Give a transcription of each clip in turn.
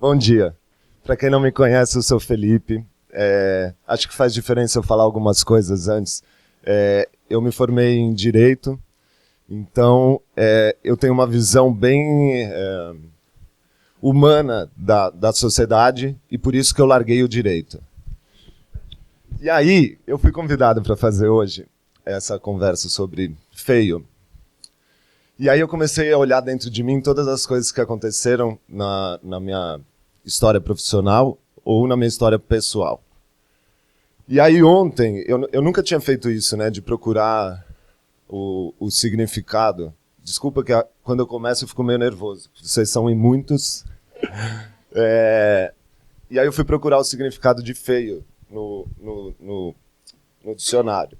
Bom dia. Para quem não me conhece, eu sou Felipe. Acho que faz diferença eu falar algumas coisas antes. Eu me formei em Direito, então eu tenho uma visão bem humana da sociedade e por isso que eu larguei o Direito. E aí, eu fui convidado para fazer hoje essa conversa sobre feio. E aí eu comecei a olhar dentro de mim todas as coisas que aconteceram na minha história profissional ou na minha história pessoal. E aí ontem, eu nunca tinha feito isso, né, de procurar o significado. Desculpa que quando eu começo eu fico meio nervoso, vocês são em muitos. E aí eu fui procurar o significado de feio no dicionário.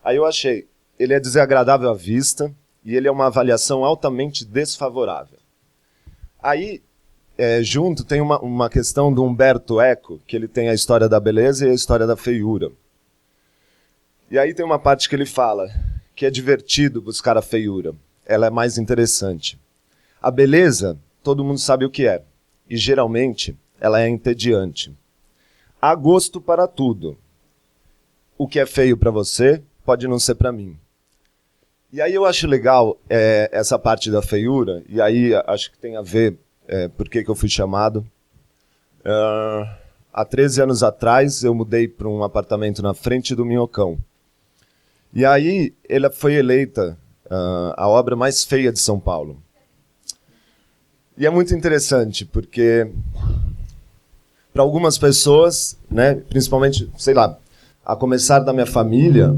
Aí eu achei, ele é desagradável à vista e ele é uma avaliação altamente desfavorável. Aí, junto, tem uma questão do Umberto Eco, que ele tem a história da beleza e a história da feiura. E aí tem uma parte que ele fala que é divertido buscar a feiura. Ela é mais interessante. A beleza, todo mundo sabe o que é. E, geralmente, ela é entediante. Há gosto para tudo. O que é feio para você, pode não ser para mim. E aí eu acho legal essa parte da feiura, e aí acho que tem a ver por que eu fui chamado. Há 13 anos atrás, eu mudei para um apartamento na frente do Minhocão. E aí, ela foi eleita a obra mais feia de São Paulo. E é muito interessante, porque para algumas pessoas, né, principalmente, sei lá, a começar da minha família,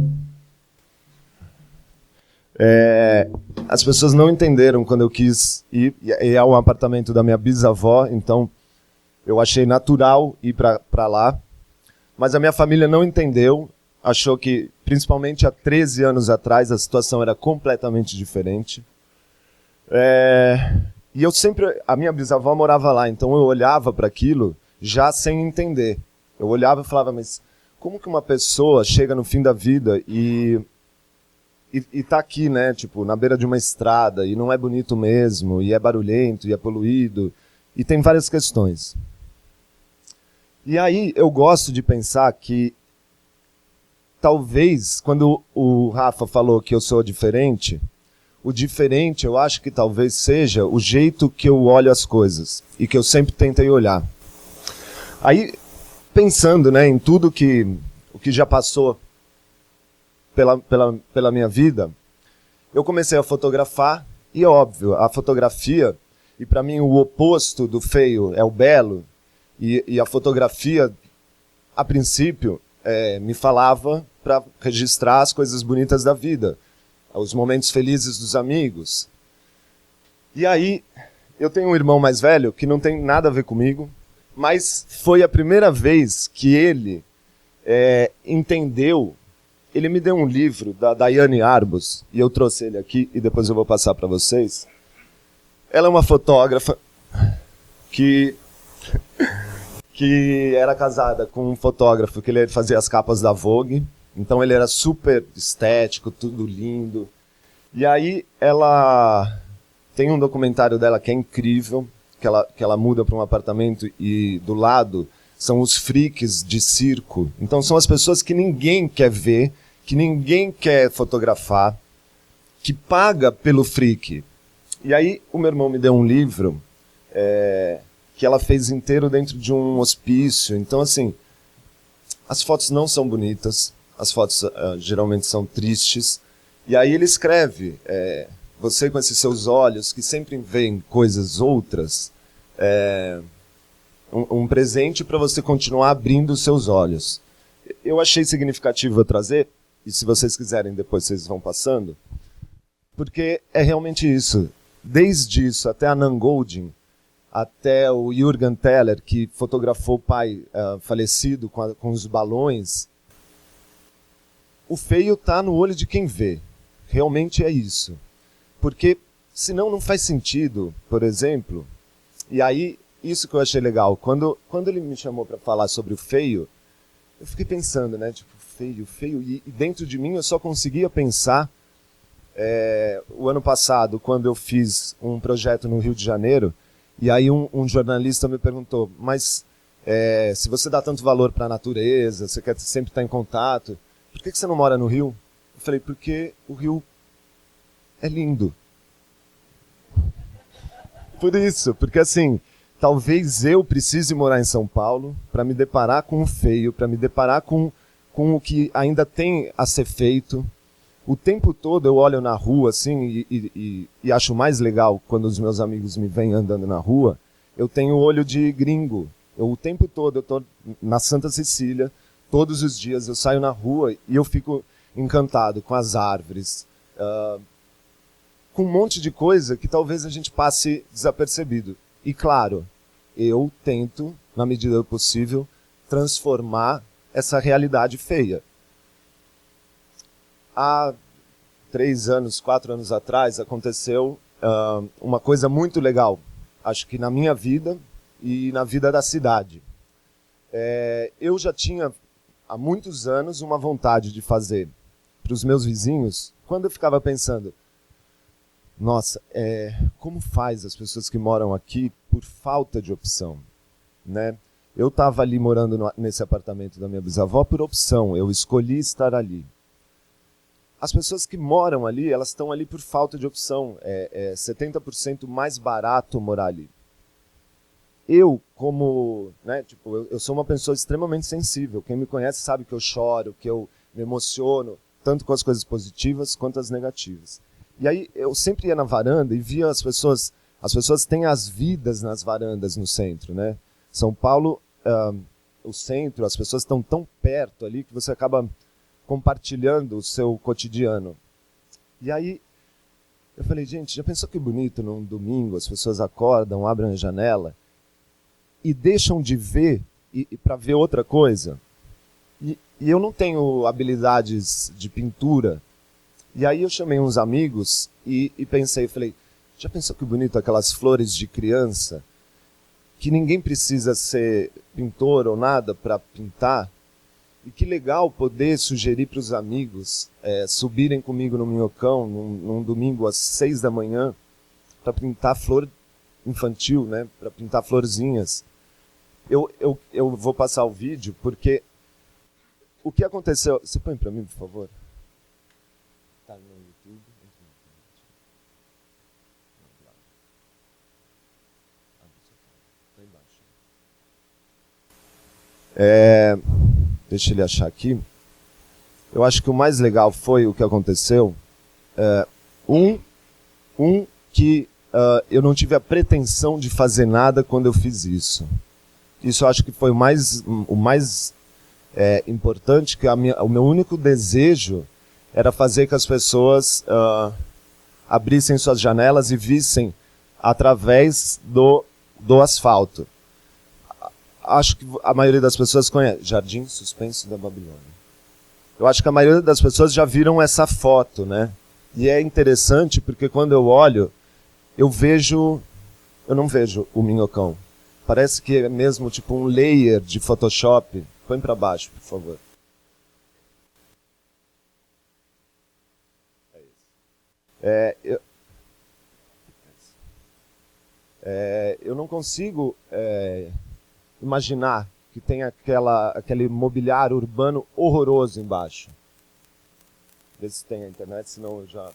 as pessoas não entenderam quando eu quis ir ao apartamento da minha bisavó, então eu achei natural ir para lá, mas a minha família não entendeu, achou que, principalmente há 13 anos atrás, a situação era completamente diferente. E a minha bisavó morava lá, então eu olhava para aquilo já sem entender. Eu olhava e falava, mas como que uma pessoa chega no fim da vida e tá aqui, né, tipo, na beira de uma estrada, e não é bonito mesmo, e é barulhento, e é poluído, e tem várias questões. E aí eu gosto de pensar que talvez, quando o Rafa falou que eu sou diferente, o diferente eu acho que talvez seja o jeito que eu olho as coisas, e que eu sempre tentei olhar. Aí, pensando, né, em tudo o que já passou pela minha vida, eu comecei a fotografar, e óbvio, a fotografia, e para mim o oposto do feio é o belo, e a fotografia, a princípio, me falava para registrar as coisas bonitas da vida, os momentos felizes dos amigos. E aí, eu tenho um irmão mais velho que não tem nada a ver comigo, mas foi a primeira vez que ele entendeu. Ele me deu um livro da Daiane Arbus, e eu trouxe ele aqui, e depois eu vou passar para vocês. Ela é uma fotógrafa que era casada com um fotógrafo que ele fazia as capas da Vogue, então ele era super estético, tudo lindo. E aí ela tem um documentário dela que é incrível, que ela muda para um apartamento e do lado são os freaks de circo. Então são as pessoas que ninguém quer ver, que ninguém quer fotografar, que paga pelo freak. E aí o meu irmão me deu um livro que ela fez inteiro dentro de um hospício. Então, assim, as fotos não são bonitas, as fotos geralmente são tristes. E aí ele escreve, você com esses seus olhos que sempre veem coisas outras, um presente para você continuar abrindo os seus olhos. Eu achei significativo eu trazer, e se vocês quiserem depois vocês vão passando, porque é realmente isso. Desde isso até a Nan Goldin, até o Jürgen Teller, que fotografou o pai falecido com os balões, o feio está no olho de quem vê. Realmente é isso. Porque senão não faz sentido, por exemplo, e aí, isso que eu achei legal, quando ele me chamou para falar sobre o feio, eu fiquei pensando, né, tipo, feio, e dentro de mim eu só conseguia pensar, o ano passado, quando eu fiz um projeto no Rio de Janeiro, e aí um jornalista me perguntou, mas se você dá tanto valor para a natureza, você quer sempre estar em contato, por que você não mora no Rio? Eu falei, porque o Rio é lindo. Por isso, porque assim, talvez eu precise morar em São Paulo para me deparar com o feio, para me deparar com o que ainda tem a ser feito. O tempo todo eu olho na rua assim e acho mais legal quando os meus amigos me veem andando na rua. Eu tenho olho de gringo. O tempo todo eu estou na Santa Cecília, todos os dias eu saio na rua e eu fico encantado com as árvores, com um monte de coisa que talvez a gente passe desapercebido. E claro, eu tento, na medida do possível, transformar essa realidade feia. Há 3 anos, 4 anos atrás, aconteceu uma coisa muito legal, acho que na minha vida e na vida da cidade. Eu já tinha, há muitos anos, uma vontade de fazer para os meus vizinhos, quando eu ficava pensando, nossa, como faz as pessoas que moram aqui por falta de opção, né? Eu estava ali morando nesse apartamento da minha bisavó por opção, eu escolhi estar ali. As pessoas que moram ali, elas estão ali por falta de opção, 70% mais barato morar ali. Eu, como, né, tipo, eu sou uma pessoa extremamente sensível, quem me conhece sabe que eu choro, que eu me emociono, tanto com as coisas positivas quanto as negativas. E aí eu sempre ia na varanda e via as pessoas têm as vidas nas varandas no centro, né? São Paulo, o centro, as pessoas estão tão perto ali que você acaba compartilhando o seu cotidiano. E aí eu falei, gente, já pensou que bonito num domingo as pessoas acordam, abrem a janela e deixam de ver para ver outra coisa? E eu não tenho habilidades de pintura. E aí eu chamei uns amigos e pensei, falei, já pensou que bonito aquelas flores de criança? Que ninguém precisa ser pintor ou nada para pintar? E que legal poder sugerir para os amigos subirem comigo no minhocão num domingo às 6 da manhã para pintar flor infantil, né? Para pintar florzinhas. Eu vou passar o vídeo porque o que aconteceu... Você põe para mim, por favor? Tá no YouTube. Tá embaixo. Deixa ele achar aqui. Eu acho que o mais legal foi o que aconteceu. Que eu não tive a pretensão de fazer nada quando eu fiz isso. Isso eu acho que foi o mais importante, que o meu único desejo era fazer que as pessoas abrissem suas janelas e vissem através do asfalto. Acho que a maioria das pessoas conhece Jardim Suspenso da Babilônia. Eu acho que a maioria das pessoas já viram essa foto, né? E é interessante porque quando eu olho, eu não vejo o minhocão. Parece que é mesmo tipo um layer de Photoshop. Põe para baixo, por favor. Eu não consigo imaginar que tem aquele mobiliário urbano horroroso embaixo. Vê se tem a internet, senão eu já...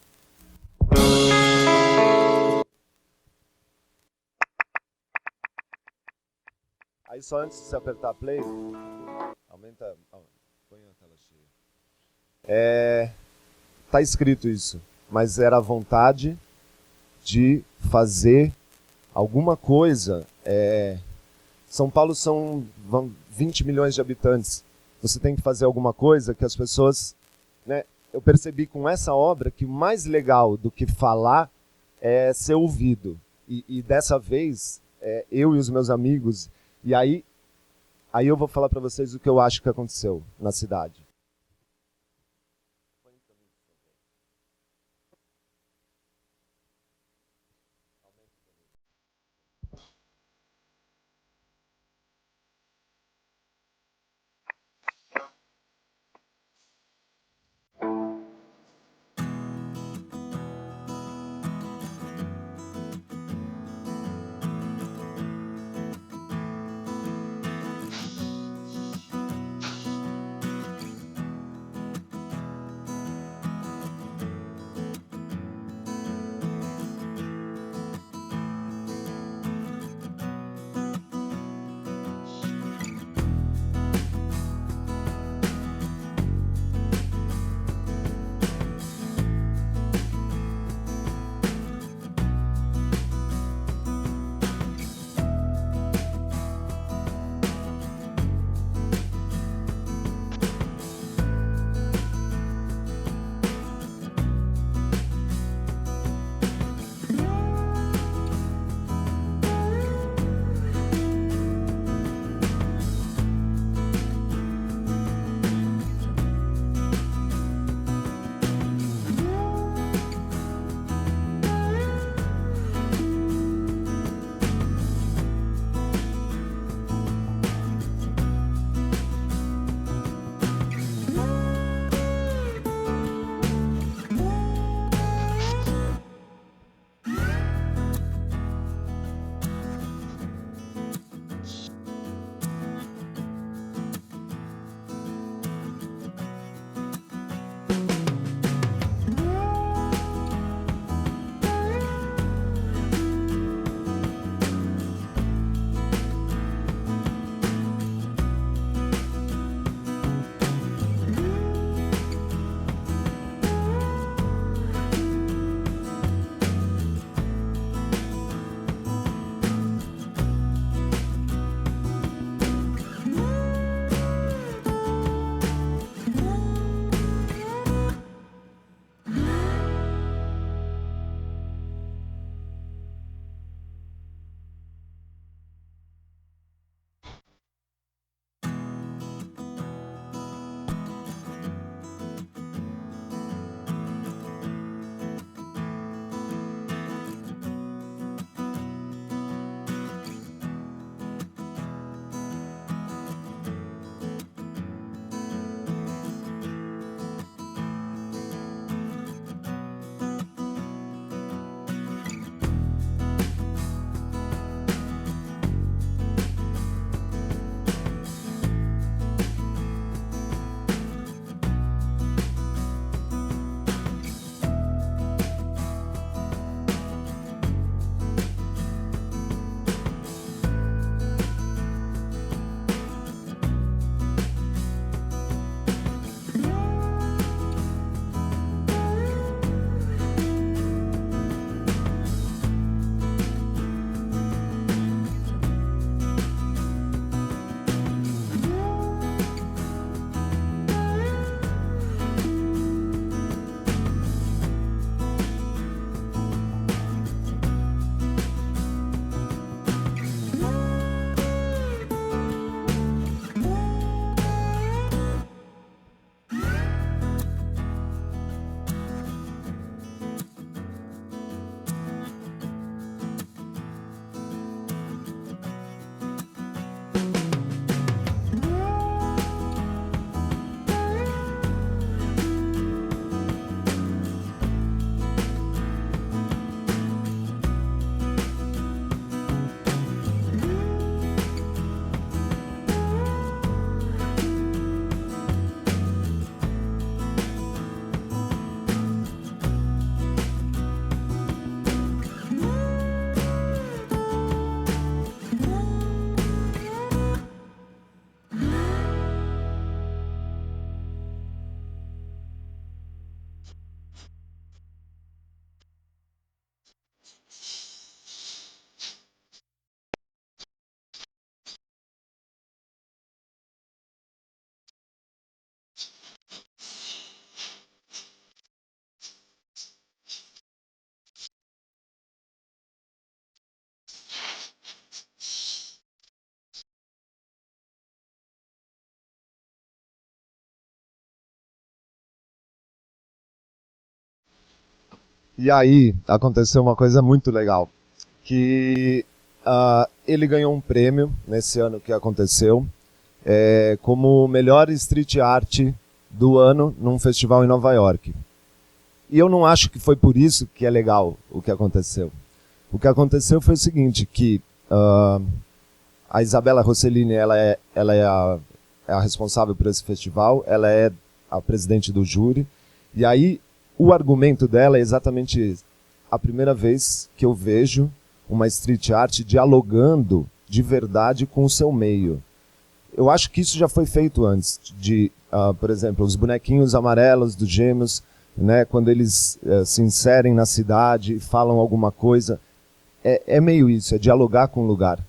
Aí só antes de você apertar play, aumenta... põe a tela cheia. Tá escrito isso, mas era a vontade de fazer alguma coisa. São Paulo são 20 milhões de habitantes. Você tem que fazer alguma coisa que as pessoas... Né? Eu percebi com essa obra que o mais legal do que falar é ser ouvido. E dessa vez, eu e os meus amigos. E aí eu vou falar para vocês o que eu acho que aconteceu na cidade. E aí aconteceu uma coisa muito legal, que ele ganhou um prêmio nesse ano que aconteceu, como melhor street art do ano num festival em Nova York. E eu não acho que foi por isso que é legal o que aconteceu. O que aconteceu foi o seguinte, que a Isabella Rossellini, ela é a responsável por esse festival, ela é a presidente do júri, e aí o argumento dela é exatamente esse. A primeira vez que eu vejo uma street art dialogando de verdade com o seu meio. Eu acho que isso já foi feito antes, por exemplo, os bonequinhos amarelos dos Gêmeos, né, quando eles se inserem na cidade e falam alguma coisa. É meio isso, é dialogar com o lugar.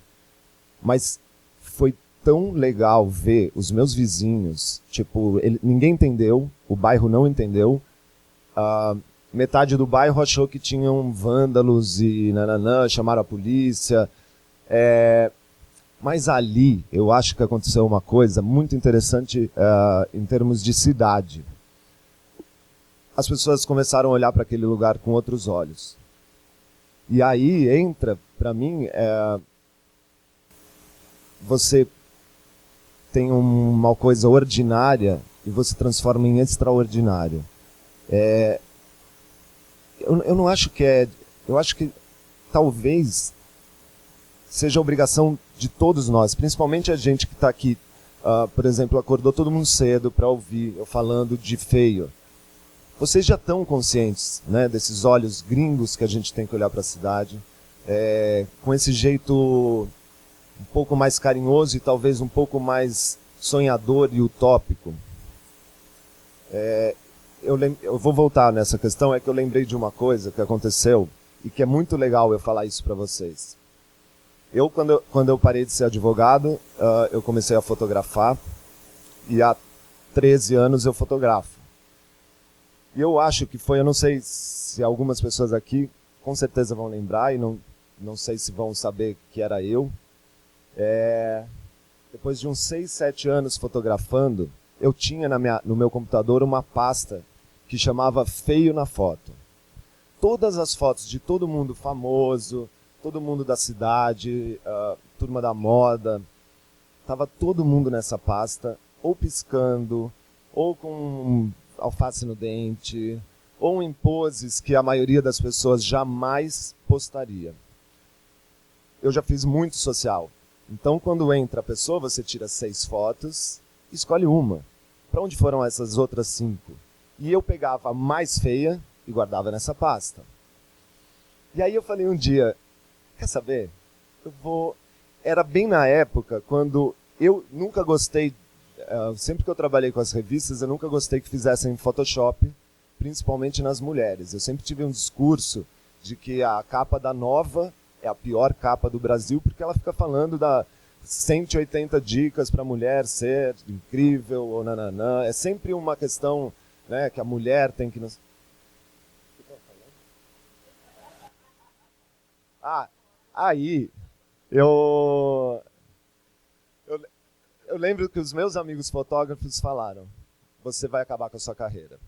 Mas foi tão legal ver os meus vizinhos, tipo, ninguém entendeu, o bairro não entendeu, metade do bairro achou que tinham vândalos e nananã, chamaram a polícia. Mas ali, eu acho que aconteceu uma coisa muito interessante em termos de cidade. As pessoas começaram a olhar para aquele lugar com outros olhos. E aí entra, para mim, você tem uma coisa ordinária e você transforma em extraordinário. Eu não acho que eu acho que talvez seja obrigação de todos nós, principalmente a gente que está aqui, por exemplo, acordou todo mundo cedo para ouvir eu falando de feio. Vocês já estão conscientes, né, desses olhos gringos que a gente tem que olhar para a cidade, com esse jeito um pouco mais carinhoso e talvez um pouco mais sonhador e utópico. Eu vou voltar nessa questão, é que eu lembrei de uma coisa que aconteceu e que é muito legal eu falar isso para vocês. Quando eu parei de ser advogado, eu comecei a fotografar e há 13 anos eu fotografo. E eu acho que foi, eu não sei se algumas pessoas aqui com certeza vão lembrar e não sei se vão saber que era eu. Depois de uns 6, 7 anos fotografando, eu tinha no meu computador uma pasta que chamava Feio na Foto. Todas as fotos de todo mundo famoso, todo mundo da cidade, turma da moda, estava todo mundo nessa pasta, ou piscando, ou com alface no dente, ou em poses que a maioria das pessoas jamais postaria. Eu já fiz muito social. Então, quando entra a pessoa, você tira 6 fotos e escolhe uma. Para onde foram essas outras 5? E eu pegava a mais feia e guardava nessa pasta. E aí eu falei um dia, quer saber? Era bem na época quando eu nunca gostei, sempre que eu trabalhei com as revistas, eu nunca gostei que fizessem Photoshop, principalmente nas mulheres. Eu sempre tive um discurso de que a capa da Nova é a pior capa do Brasil, porque ela fica falando da 180 dicas para a mulher ser incrível ou nananã. É sempre uma questão, né, que a mulher tem que... Aí eu lembro que os meus amigos fotógrafos falaram: você vai acabar com a sua carreira.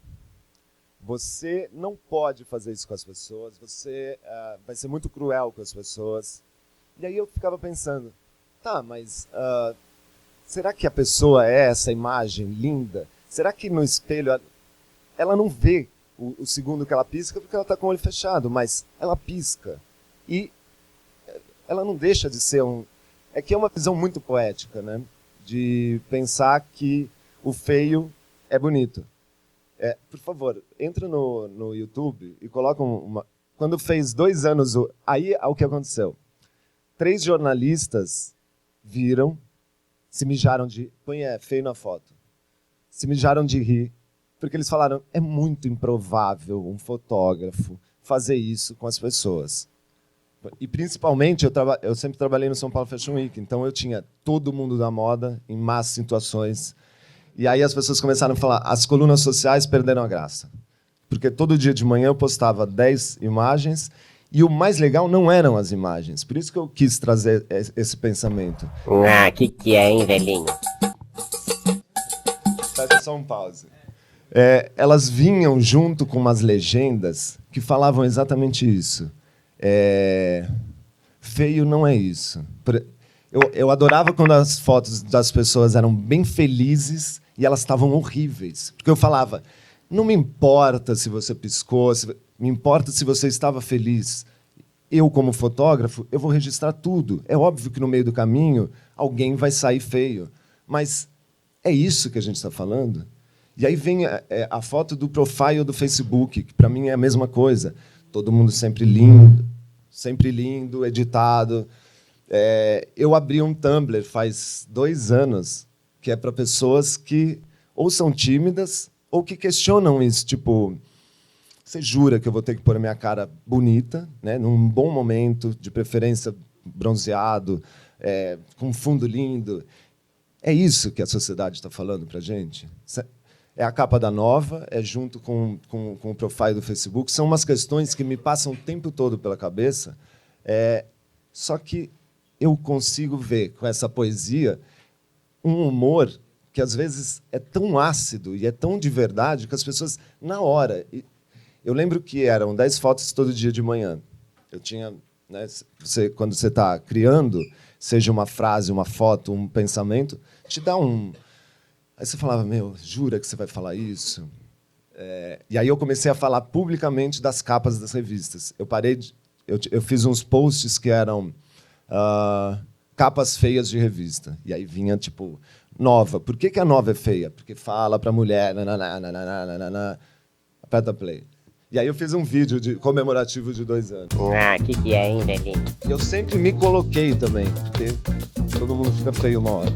Você não pode fazer isso com as pessoas, você vai ser muito cruel com as pessoas. E aí eu ficava pensando, tá, mas será que a pessoa é essa imagem linda? Será que no espelho ela não vê o segundo que ela pisca porque ela está com o olho fechado, mas ela pisca. E ela não deixa de ser É que é uma visão muito poética, né? De pensar que o feio é bonito. Por favor, entra no YouTube e coloca uma... Quando fez 2 anos... Aí, o que aconteceu? 3 jornalistas viram, se mijaram de... Põe feio na foto. Se mijaram de rir, porque eles falaram, é muito improvável um fotógrafo fazer isso com as pessoas. E principalmente, eu sempre trabalhei no São Paulo Fashion Week, então eu tinha todo mundo da moda em más situações. E aí as pessoas começaram a falar, as colunas sociais perderam a graça. Porque todo dia de manhã eu postava 10 imagens, e o mais legal não eram as imagens. Por isso que eu quis trazer esse pensamento. Que é, hein, velhinho? Faz só um pause. Elas vinham junto com umas legendas que falavam exatamente isso. Feio não é isso. Eu adorava quando as fotos das pessoas eram bem felizes e elas estavam horríveis. Porque eu falava, não me importa se você piscou, me importa se você estava feliz. Eu, como fotógrafo, eu vou registrar tudo. É óbvio que no meio do caminho alguém vai sair feio. Mas é isso que a gente está falando? E aí vem a foto do profile do Facebook, que para mim é a mesma coisa. Todo mundo sempre lindo, editado. Eu abri um Tumblr faz 2 anos, que é para pessoas que ou são tímidas ou que questionam isso, tipo, você jura que eu vou ter que pôr a minha cara bonita, né, num bom momento, de preferência bronzeado, com fundo lindo? É isso que a sociedade está falando para a gente? É a capa da Nova, é junto com o profile do Facebook. São umas questões que me passam o tempo todo pela cabeça, só que eu consigo ver, com essa poesia, um humor que, às vezes, é tão ácido e é tão de verdade que as pessoas, na hora... Eu lembro que eram 10 fotos todo dia de manhã. Eu tinha... Né, quando você está criando, seja uma frase, uma foto, um pensamento, te dá um... Aí você falava, meu, jura que você vai falar isso? E aí eu comecei a falar publicamente das capas das revistas. Eu fiz uns posts que eram capas feias de revista. E aí vinha, tipo, Nova. Por que a Nova é feia? Porque fala para mulher, aperta play. E aí eu fiz um vídeo comemorativo de 2 anos. Que é, hein, velhinho? Eu sempre me coloquei também, porque todo mundo fica feio uma hora.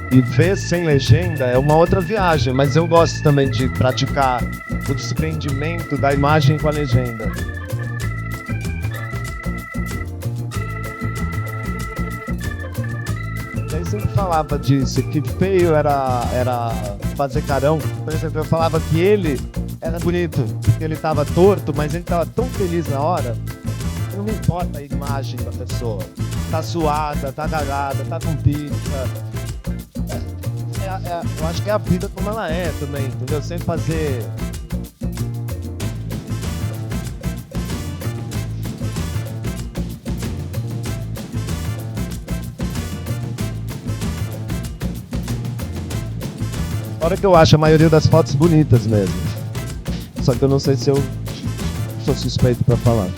E ver sem legenda é uma outra viagem, mas eu gosto também de praticar o desprendimento da imagem com a legenda. E aí sempre falava disso, que feio era fazer carão. Por exemplo, eu falava que ele era bonito, porque ele estava torto, mas ele estava tão feliz na hora, que não me importa a imagem da pessoa. Tá suada, tá cagada, tá com pica. Eu acho que é a vida como ela é também, entendeu? Sem fazer... Fora que eu acho a maioria das fotos bonitas mesmo. Só que eu não sei se eu sou suspeito pra falar.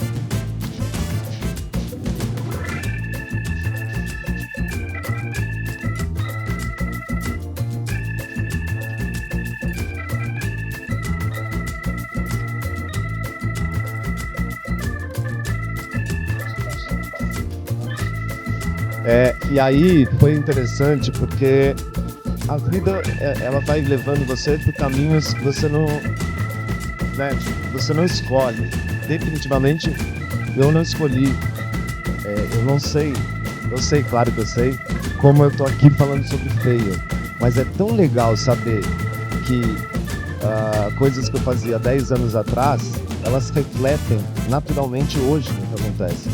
E aí foi interessante porque a vida ela vai levando você por caminhos que você não, né, você não escolhe. Definitivamente eu não escolhi. Eu não sei, eu sei, claro que eu sei, como eu tô aqui falando sobre feio, mas é tão legal saber que coisas que eu fazia 10 anos atrás, elas refletem naturalmente hoje no que acontece.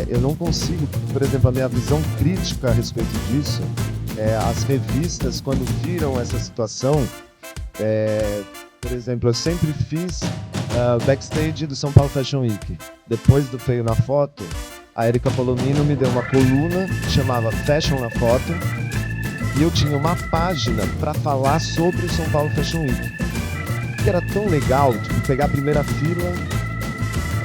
Eu não consigo, por exemplo, a minha visão crítica a respeito disso, as revistas, quando viram essa situação, por exemplo, eu sempre fiz backstage do São Paulo Fashion Week. Depois do Feio na Foto, a Erika Polomino me deu uma coluna que chamava Fashion na Foto, e eu tinha uma página para falar sobre o São Paulo Fashion Week. E era tão legal, tipo, pegar a primeira fila,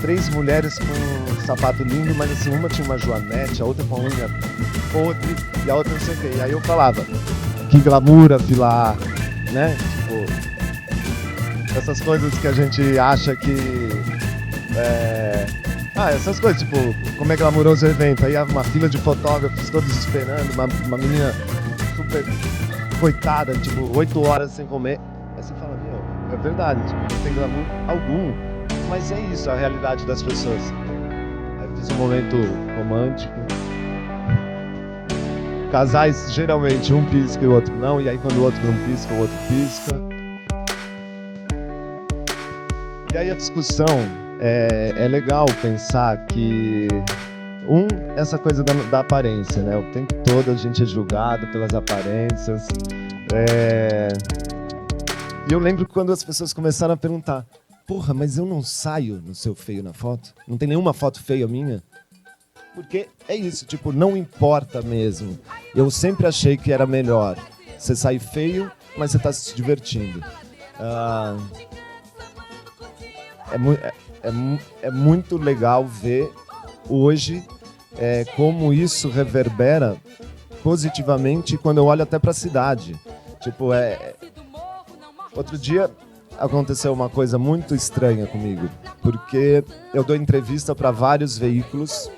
3 mulheres com um sapato lindo, mas assim, uma tinha uma joanete, a outra com a unha podre e a outra não sei o quê. E aí eu falava, que glamour a fila A, né? Tipo, essas coisas que a gente acha que... essas coisas, tipo, como é glamuroso o evento. Aí uma fila de fotógrafos, todos esperando, uma menina super coitada, tipo, 8 horas sem comer. Aí você fala, meu, é verdade, tipo, não tem glamour algum. Mas é isso, a realidade das pessoas. Aí eu fiz um momento romântico. Casais, geralmente, um pisca e o outro não. E aí, quando o outro não pisca, o outro pisca. E aí a discussão é legal pensar que... essa coisa da aparência, né? O tempo todo a gente é julgado pelas aparências. E eu lembro quando as pessoas começaram a perguntar: porra, mas eu não saio no seu feio na foto? Não tem nenhuma foto feia minha? Porque é isso, tipo, não importa mesmo. Eu sempre achei que era melhor você sair feio, mas você tá se divertindo. É muito legal ver hoje como isso reverbera positivamente quando eu olho até para a cidade. Tipo, outro dia aconteceu uma coisa muito estranha comigo, porque eu dou entrevista para vários veículos.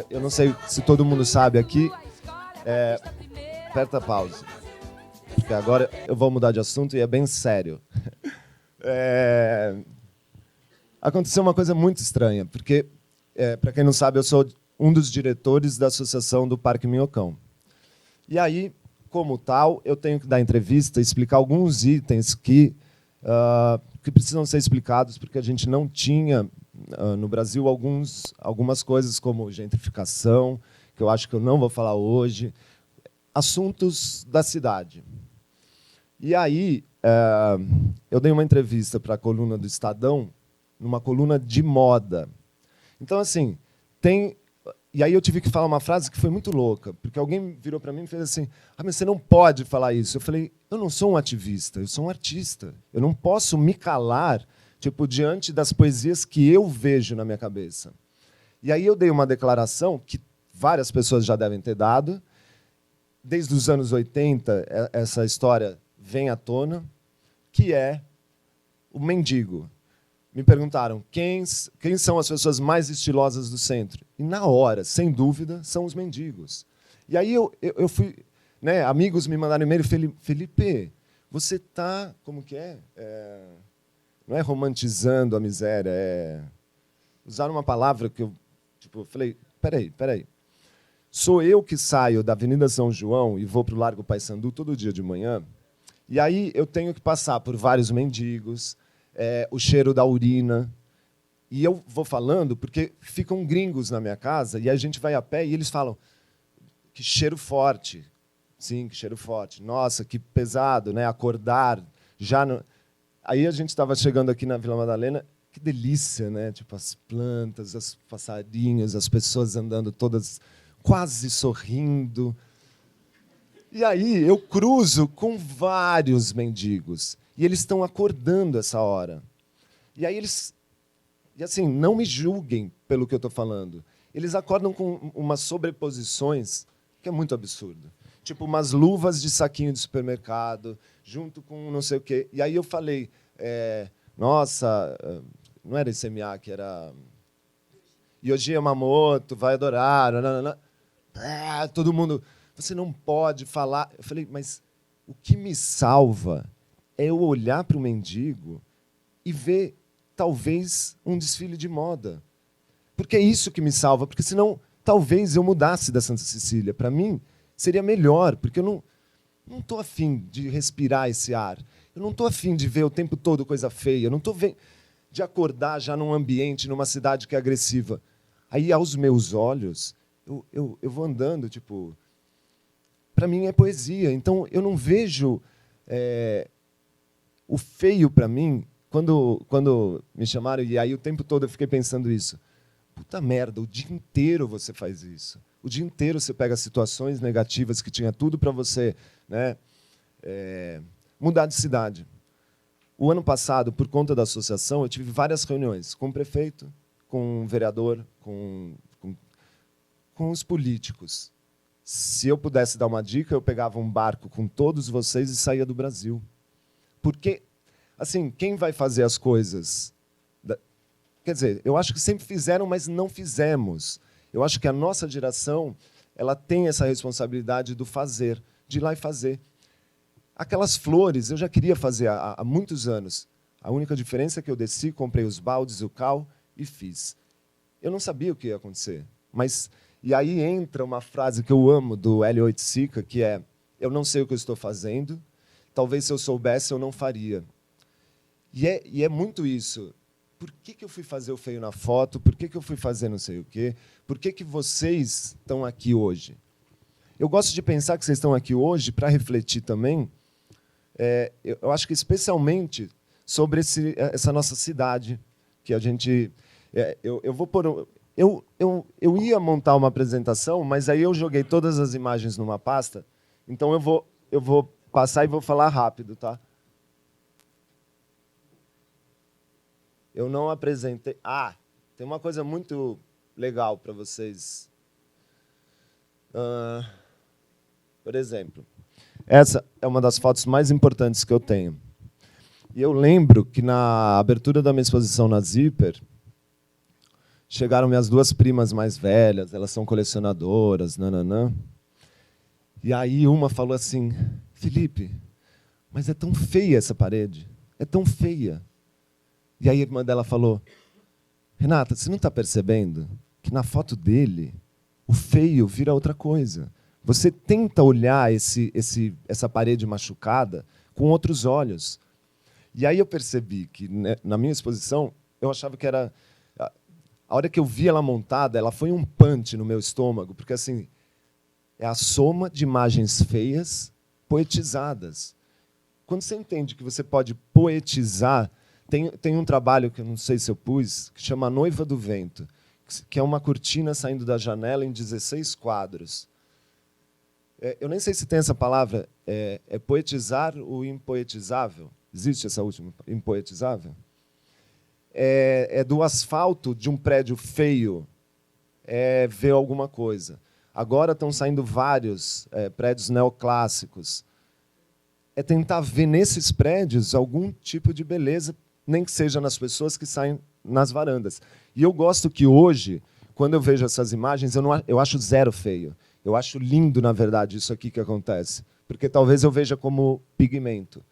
Eu não sei se todo mundo sabe aqui. Aperta a pausa, porque agora eu vou mudar de assunto e é bem sério. Aconteceu uma coisa muito estranha, porque, para quem não sabe, eu sou um dos diretores da Associação do Parque Minhocão. E aí, como tal, eu tenho que dar entrevista e explicar alguns itens que precisam ser explicados, porque a gente não tinha, no Brasil, algumas coisas como gentrificação, que eu acho que eu não vou falar hoje, assuntos da cidade. E aí, eu dei uma entrevista para a coluna do Estadão, numa coluna de moda. Então, assim, E aí eu tive que falar uma frase que foi muito louca, porque alguém virou para mim e fez assim: mas você não pode falar isso. Eu falei: eu não sou um ativista, eu sou um artista. Eu não posso me calar, tipo, diante das poesias que eu vejo na minha cabeça. E aí eu dei uma declaração que várias pessoas já devem ter dado. Desde os anos 80, essa história vem à tona, que é o mendigo. Me perguntaram quem são as pessoas mais estilosas do centro. E, na hora, sem dúvida, são os mendigos. E aí eu fui... Né, amigos me mandaram e-mail: Felipe, você está... Como que é? Não é romantizando a miséria, usaram uma palavra que eu falei: peraí. Sou eu que saio da Avenida São João e vou para o Largo Paissandu todo dia de manhã, e aí eu tenho que passar por vários mendigos, o cheiro da urina. E eu vou falando porque ficam gringos na minha casa e a gente vai a pé e eles falam: que cheiro forte. Sim, que cheiro forte. Nossa, que pesado, né? Acordar. Aí a gente estava chegando aqui na Vila Madalena, que delícia, né? Tipo, as plantas, os passarinhos, as pessoas andando todas quase sorrindo. E aí eu cruzo com vários mendigos. E eles estão acordando essa hora. E aí E assim, não me julguem pelo que eu estou falando. Eles acordam com umas sobreposições que é muito absurdo. Tipo, umas luvas de saquinho de supermercado, junto com não sei o quê. E aí eu falei: nossa, não era ICMA, que era Yoji Yamamoto, vai adorar. Nananana. Todo mundo... Você não pode falar... Eu falei: mas o que me salva é eu olhar para o mendigo e ver, talvez, um desfile de moda. Porque é isso que me salva. Porque, senão, talvez eu mudasse da Santa Cecília. Para mim, seria melhor, porque eu não estou afim de respirar esse ar. Eu não estou afim de ver o tempo todo coisa feia. Eu não estou de acordar já num ambiente, numa cidade que é agressiva. Aí, aos meus olhos, eu vou andando, tipo... Para mim é poesia. Então, eu não vejo... o feio, para mim, quando me chamaram, e aí o tempo todo eu fiquei pensando isso. Puta merda, o dia inteiro você faz isso. O dia inteiro você pega situações negativas que tinha tudo para você, né, mudar de cidade. O ano passado, por conta da associação, eu tive várias reuniões com o prefeito, com o vereador, com os políticos. Se eu pudesse dar uma dica, eu pegava um barco com todos vocês e saía do Brasil. Porque, assim, quem vai fazer as coisas... Quer dizer, eu acho que sempre fizeram, mas não fizemos. Eu acho que a nossa geração ela tem essa responsabilidade do fazer, de ir lá e fazer. Aquelas flores, eu já queria fazer há muitos anos. A única diferença é que eu desci, comprei os baldes, o cal e fiz. Eu não sabia o que ia acontecer. E aí entra uma frase que eu amo do Hélio Oiticica, que é: eu não sei o que eu estou fazendo, talvez se eu soubesse eu não faria. E é muito isso. Por que eu fui fazer o feio na foto? Por que eu fui fazer não sei o quê? Por que vocês estão aqui hoje? Eu gosto de pensar que vocês estão aqui hoje para refletir também, eu acho que especialmente sobre essa nossa cidade, que a gente... Eu ia montar uma apresentação, mas aí eu joguei todas as imagens numa pasta, então eu vou passar e vou falar rápido, tá? Eu não apresentei... tem uma coisa muito legal para vocês. Por exemplo, essa é uma das fotos mais importantes que eu tenho. E eu lembro que na abertura da minha exposição na Zipper, chegaram minhas duas primas mais velhas, elas são colecionadoras, nananã. E aí uma falou assim: Felipe, mas é tão feia essa parede, é tão feia. E aí a irmã dela falou: Renata, você não está percebendo que na foto dele o feio vira outra coisa? Você tenta olhar essa parede machucada com outros olhos. E aí eu percebi que, né, na minha exposição, eu achava que era... A hora que eu vi ela montada, ela foi um punch no meu estômago, porque assim, é a soma de imagens feias poetizadas. Quando você entende que você pode poetizar... Tem um trabalho que eu não sei se eu pus, que chama Noiva do Vento, que é uma cortina saindo da janela em 16 quadros. Eu nem sei se tem essa palavra, é poetizar o impoetizável. Existe essa última, impoetizável? É do asfalto de um prédio feio ver alguma coisa. Agora estão saindo vários prédios neoclássicos. É tentar ver nesses prédios algum tipo de beleza, nem que seja nas pessoas que saem nas varandas. E eu gosto que hoje, quando eu vejo essas imagens, eu acho zero feio. Eu acho lindo, na verdade, isso aqui que acontece. Porque talvez eu veja como pigmento.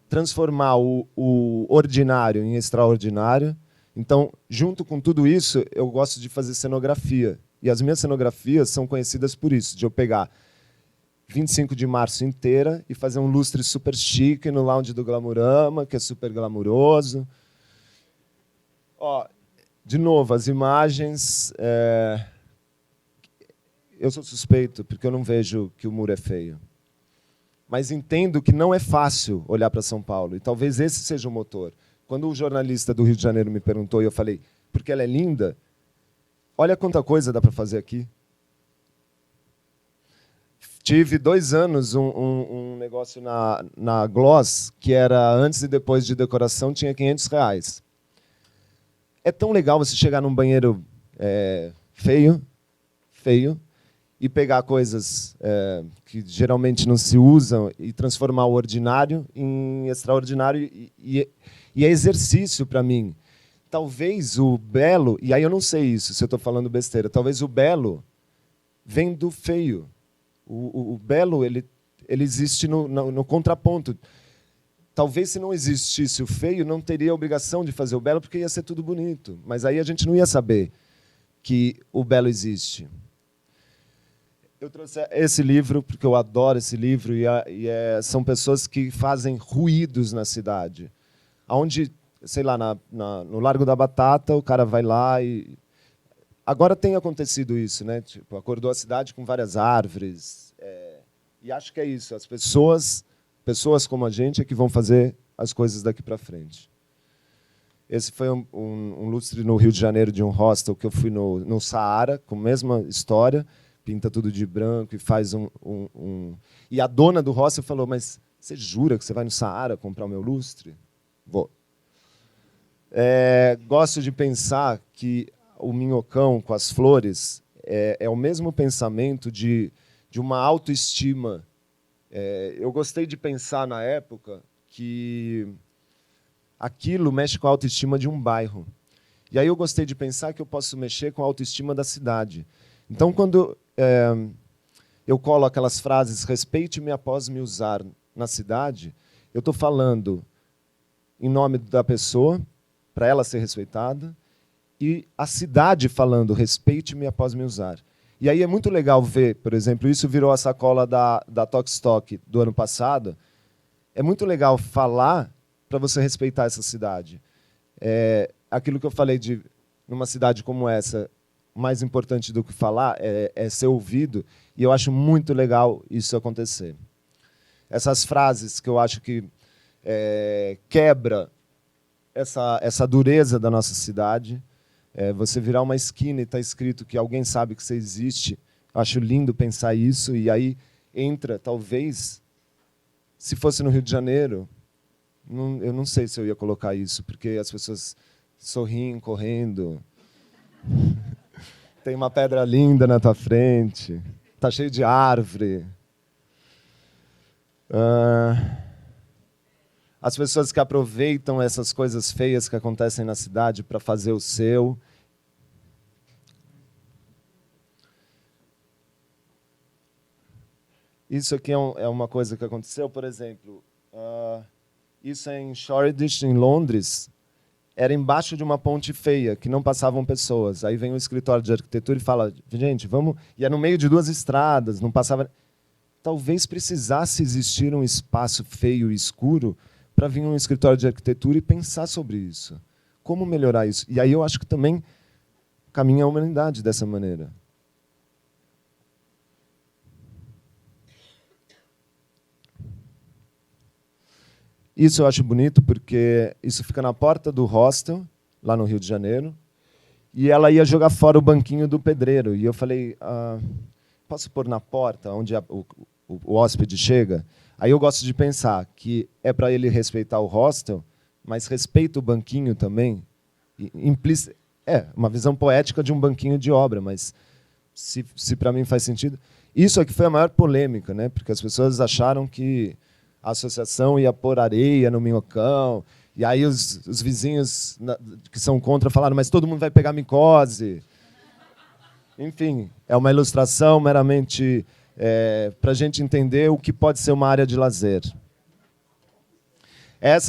Transformar o ordinário em extraordinário. Então, junto com tudo isso, eu gosto de fazer cenografia. E as minhas cenografias são conhecidas por isso, de eu pegar 25 de março inteira e fazer um lustre super chique no lounge do Glamourama, que é super glamuroso. De novo, as imagens... Eu sou suspeito, porque eu não vejo que o muro é feio. Mas entendo que não é fácil olhar para São Paulo, e talvez esse seja o motor. Quando o jornalista do Rio de Janeiro me perguntou, e eu falei, porque ela é linda, olha quanta coisa dá para fazer aqui. Tive 2 anos um negócio na Gloss, que era antes e depois de decoração, tinha R$500. É tão legal você chegar num banheiro feio, e pegar coisas que geralmente não se usam e transformar o ordinário em extraordinário. E é exercício para mim. Talvez o belo, e aí eu não sei isso, se eu estou falando besteira, talvez o belo vem do feio. O belo ele existe no contraponto. Talvez, se não existisse o feio, não teria a obrigação de fazer o belo, porque ia ser tudo bonito. Mas aí a gente não ia saber que o belo existe. Eu trouxe esse livro porque eu adoro esse livro, são pessoas que fazem ruídos na cidade. Onde, sei lá, no Largo da Batata, o cara vai lá e... Agora tem acontecido isso, né? Tipo, acordou a cidade com várias árvores. E acho que é isso. As pessoas como a gente é que vão fazer as coisas daqui para frente. Esse foi um lustre no Rio de Janeiro de um hostel que eu fui no Saara, com a mesma história, pinta tudo de branco e faz E a dona do hostel falou, mas você jura que você vai no Saara comprar o meu lustre? Vou. Gosto de pensar que o minhocão com as flores é o mesmo pensamento de uma autoestima. Eu gostei de pensar na época que aquilo mexe com a autoestima de um bairro. E aí eu gostei de pensar que eu posso mexer com a autoestima da cidade. Então, quando eu colo aquelas frases, respeite-me após me usar na cidade, eu estou falando, em nome da pessoa, para ela ser respeitada, e a cidade falando, respeite-me após me usar. E aí é muito legal ver, por exemplo, isso virou a sacola da Tokstok do ano passado. É muito legal falar para você respeitar essa cidade. Aquilo que eu falei de, numa cidade como essa, mais importante do que falar é ser ouvido, e eu acho muito legal isso acontecer. Essas frases que eu acho que quebra essa dureza da nossa cidade. Você virar uma esquina e está escrito que alguém sabe que você existe. Acho lindo pensar isso. E aí entra, talvez, se fosse no Rio de Janeiro, eu não sei se eu ia colocar isso, porque as pessoas sorriem correndo. Tem uma pedra linda na tua frente. Está cheio de árvore. As pessoas que aproveitam essas coisas feias que acontecem na cidade para fazer o seu. Isso aqui é uma coisa que aconteceu, por exemplo, isso é em Shoreditch, em Londres, era embaixo de uma ponte feia, que não passavam pessoas. Aí vem o escritório de arquitetura e fala, gente, vamos... E é no meio de duas estradas, não passava... Talvez precisasse existir um espaço feio e escuro para vir um escritório de arquitetura e pensar sobre isso. Como melhorar isso? E aí eu acho que também caminha a humanidade dessa maneira. Isso eu acho bonito porque isso fica na porta do hostel, lá no Rio de Janeiro, e ela ia jogar fora o banquinho do pedreiro. E eu falei, posso pôr na porta, onde o hóspede chega? Aí eu gosto de pensar que é para ele respeitar o hostel, mas respeita o banquinho também. Uma visão poética de um banquinho de obra, mas se para mim faz sentido. Isso aqui foi a maior polêmica, né? Porque as pessoas acharam que a associação ia pôr areia no minhocão, e aí os vizinhos que são contra falaram, mas todo mundo vai pegar micose. Enfim, é uma ilustração meramente... para a gente entender o que pode ser uma área de lazer.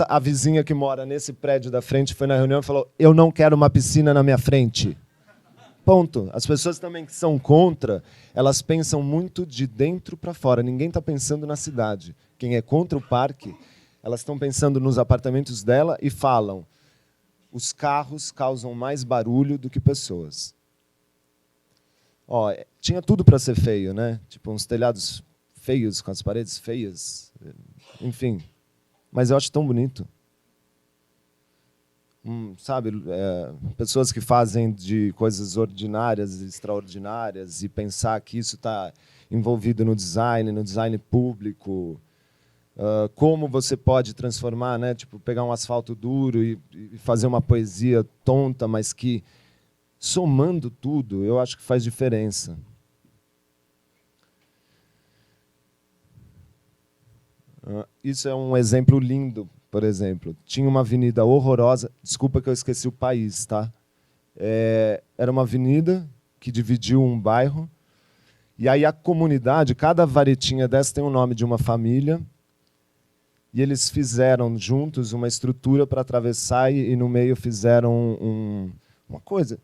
A vizinha que mora nesse prédio da frente foi na reunião e falou, eu não quero uma piscina na minha frente. Ponto. As pessoas também que são contra, elas pensam muito de dentro para fora. Ninguém está pensando na cidade. Quem é contra o parque, elas estão pensando nos apartamentos dela e falam, os carros causam mais barulho do que pessoas. Tinha tudo para ser feio, né? Tipo, uns telhados feios, com as paredes feias. Enfim. Mas eu acho tão bonito. Sabe? Pessoas que fazem de coisas ordinárias e extraordinárias e pensar que isso está envolvido no design público. Como você pode transformar, né? Tipo, pegar um asfalto duro e fazer uma poesia tonta, mas que... somando tudo, eu acho que faz diferença. Isso é um exemplo lindo, por exemplo. Tinha uma avenida horrorosa, desculpa que eu esqueci o país, tá? Era uma avenida que dividiu um bairro, e aí a comunidade, cada varetinha dessa tem o nome de uma família, e eles fizeram juntos uma estrutura para atravessar e no meio fizeram uma coisa...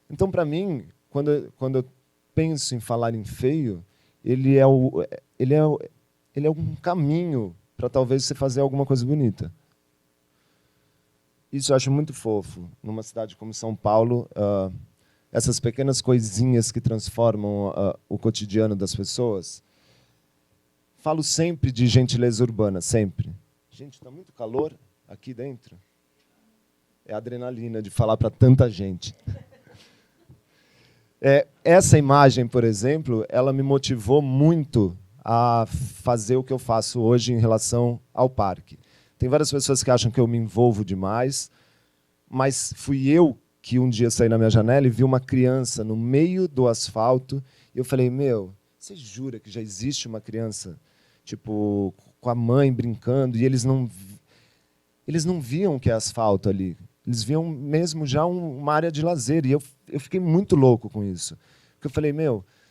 Então, para mim, quando eu penso em falar em feio, ele é um caminho para talvez você fazer alguma coisa bonita. Isso eu acho muito fofo. Numa cidade como São Paulo, essas pequenas coisinhas que transformam o cotidiano das pessoas. Falo sempre de gentileza urbana, sempre. Gente, está muito calor aqui dentro. É a adrenalina de falar para tanta gente. Essa imagem, por exemplo, ela me motivou muito a fazer o que eu faço hoje em relação ao parque. Tem várias pessoas que acham que eu me envolvo demais, mas fui eu que um dia saí na minha janela e vi uma criança no meio do asfalto e eu falei, você jura que já existe uma criança tipo, com a mãe brincando e eles não viam que é asfalto ali. Eles viam mesmo já uma área de lazer. E eu fiquei muito louco com isso. Porque eu falei,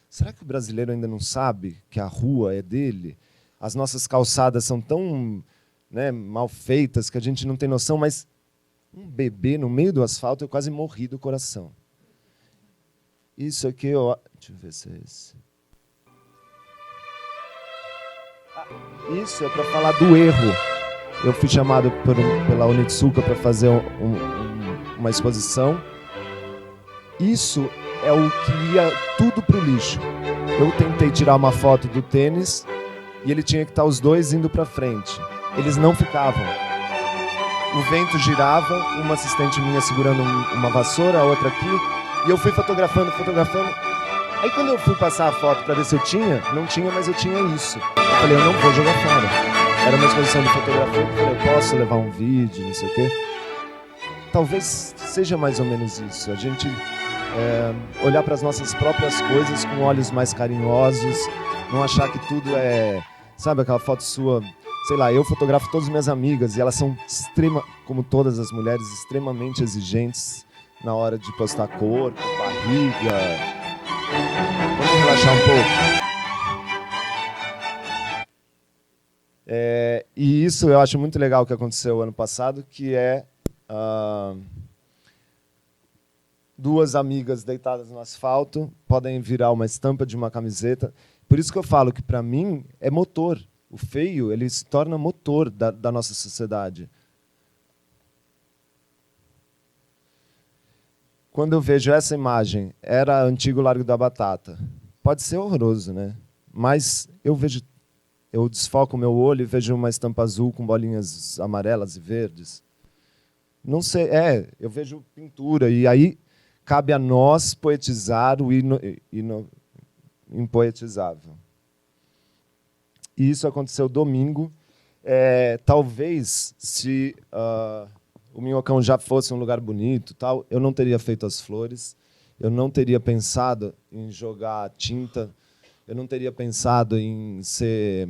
será que o brasileiro ainda não sabe que a rua é dele? As nossas calçadas são tão né, mal feitas, que a gente não tem noção, mas um bebê no meio do asfalto, eu quase morri do coração. Isso aqui, deixa eu ver se é esse. Isso é para falar do erro. Eu fui chamado pela Onitsuka para fazer uma exposição. Isso é o que ia tudo para o lixo. Eu tentei tirar uma foto do tênis e ele tinha que estar os dois indo para frente. Eles não ficavam. O vento girava, uma assistente minha segurando uma vassoura, a outra aqui, e eu fui fotografando. Aí quando eu fui passar a foto para ver se eu tinha, não tinha, mas eu tinha isso. Eu falei, eu não vou jogar fora. Era uma exposição de fotografia, eu falei, eu posso levar um vídeo, não sei o quê. Talvez seja mais ou menos isso, a gente olhar para as nossas próprias coisas com olhos mais carinhosos, não achar que tudo é, sabe, aquela foto sua, sei lá, eu fotografo todas as minhas amigas e elas são como todas as mulheres, extremamente exigentes na hora de postar corpo, barriga. Vamos relaxar um pouco. E isso eu acho muito legal que aconteceu ano passado, que é duas amigas deitadas no asfalto podem virar uma estampa de uma camiseta. Por isso que eu falo que, para mim, é motor. O feio, ele se torna motor da nossa sociedade. Quando eu vejo essa imagem, era antigo Largo da Batata. Pode ser horroroso, né? Mas eu desfoco o meu olho e vejo uma estampa azul com bolinhas amarelas e verdes. Não sei, eu vejo pintura, e aí cabe a nós poetizar o impoetizável. E isso aconteceu domingo. Talvez, se o Minhocão já fosse um lugar bonito, tal, eu não teria feito as flores, eu não teria pensado em jogar tinta, eu não teria pensado em ser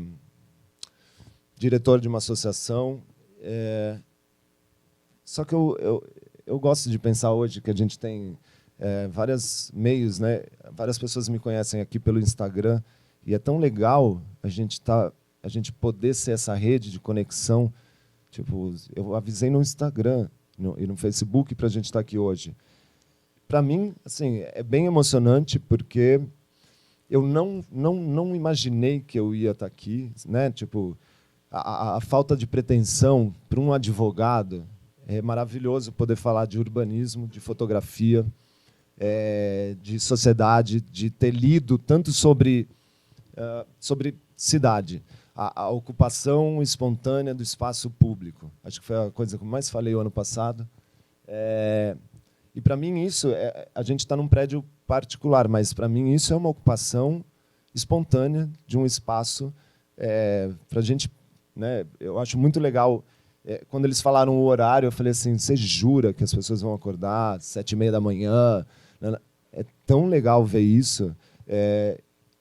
diretor de uma associação. Só que eu gosto de pensar hoje que a gente tem vários meios, né? Várias pessoas me conhecem aqui pelo Instagram, e é tão legal a gente poder ser essa rede de conexão. Tipo, eu avisei no Instagram e no Facebook para a gente estar aqui hoje. Para mim, assim, é bem emocionante, porque eu não imaginei que eu ia estar aqui, né? Tipo, a falta de pretensão para um advogado. É maravilhoso poder falar de urbanismo, de fotografia, de sociedade, de ter lido tanto sobre cidade, a ocupação espontânea do espaço público. Acho que foi a coisa que eu mais falei o ano passado. E, para mim, isso a gente está num prédio particular, mas, para mim, isso é uma ocupação espontânea de um espaço para a gente, né? Eu acho muito legal. Quando eles falaram o horário, eu falei assim, você jura que as pessoas vão acordar às 7h30 da manhã? É tão legal ver isso.